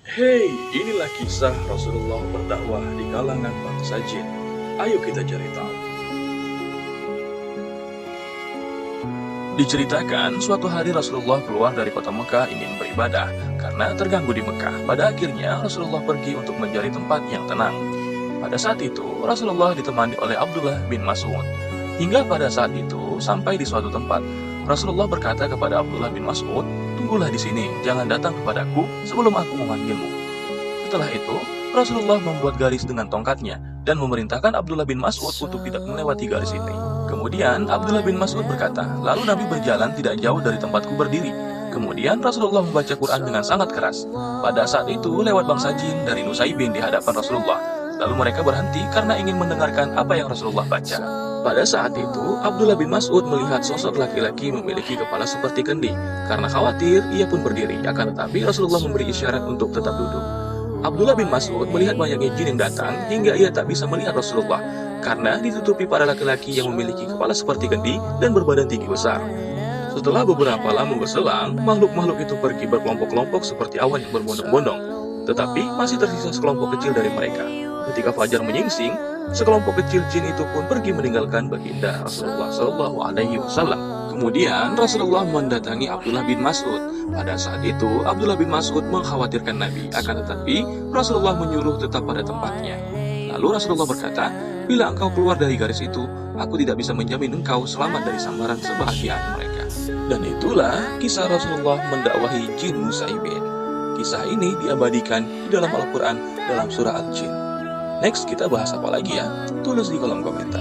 Hei, inilah kisah Rasulullah berdakwah di kalangan bangsa jin. Ayo kita cari tahu. Diceritakan, suatu hari Rasulullah keluar dari kota Mekah ingin beribadah karena terganggu di Mekah. Pada akhirnya Rasulullah pergi untuk mencari tempat yang tenang. Pada saat itu, Rasulullah ditemani oleh Abdullah bin Mas'ud. Hingga pada saat itu, sampai di suatu tempat, Rasulullah berkata kepada Abdullah bin Mas'ud, "Tunggulah di sini, jangan datang kepadaku sebelum aku memanggilmu." Setelah itu, Rasulullah membuat garis dengan tongkatnya dan memerintahkan Abdullah bin Mas'ud untuk tidak melewati garis ini. Kemudian Abdullah bin Mas'ud berkata, "Lalu Nabi berjalan tidak jauh dari tempatku berdiri. Kemudian Rasulullah membaca Quran dengan sangat keras. Pada saat itu lewat bangsa jin dari Nusaybin di hadapan Rasulullah. Lalu mereka berhenti karena ingin mendengarkan apa yang Rasulullah baca. Pada saat itu, Abdullah bin Mas'ud melihat sosok laki-laki memiliki kepala seperti kendi. Karena khawatir, ia pun berdiri. Akan tetapi Rasulullah memberi isyarat untuk tetap duduk. Abdullah bin Mas'ud melihat banyaknya jin yang datang hingga ia tak bisa melihat Rasulullah karena ditutupi para laki-laki yang memiliki kepala seperti kendi dan berbadan tinggi besar. Setelah beberapa lama berselang, makhluk-makhluk itu pergi berkelompok-kelompok seperti awan yang berbondong-bondong. Tetapi masih tersisa sekelompok kecil dari mereka. Ketika fajar menyingsing, sekelompok kecil jin itu pun pergi meninggalkan baginda Rasulullah Shallallahu Alaihi Wasallam. Kemudian Rasulullah mendatangi Abdullah bin Mas'ud. Pada saat itu Abdullah bin Mas'ud mengkhawatirkan Nabi, akan tetapi Rasulullah menyuruh tetap pada tempatnya. Lalu Rasulullah berkata, "Bila engkau keluar dari garis itu, aku tidak bisa menjamin engkau selamat dari sambaran sebahagian mereka." Dan itulah kisah Rasulullah mendakwahi jin Nusaybin. Kisah ini diabadikan di dalam Al-Quran dalam surah Al-Jin. Next kita bahas apa lagi ya? Tulis di kolom komentar.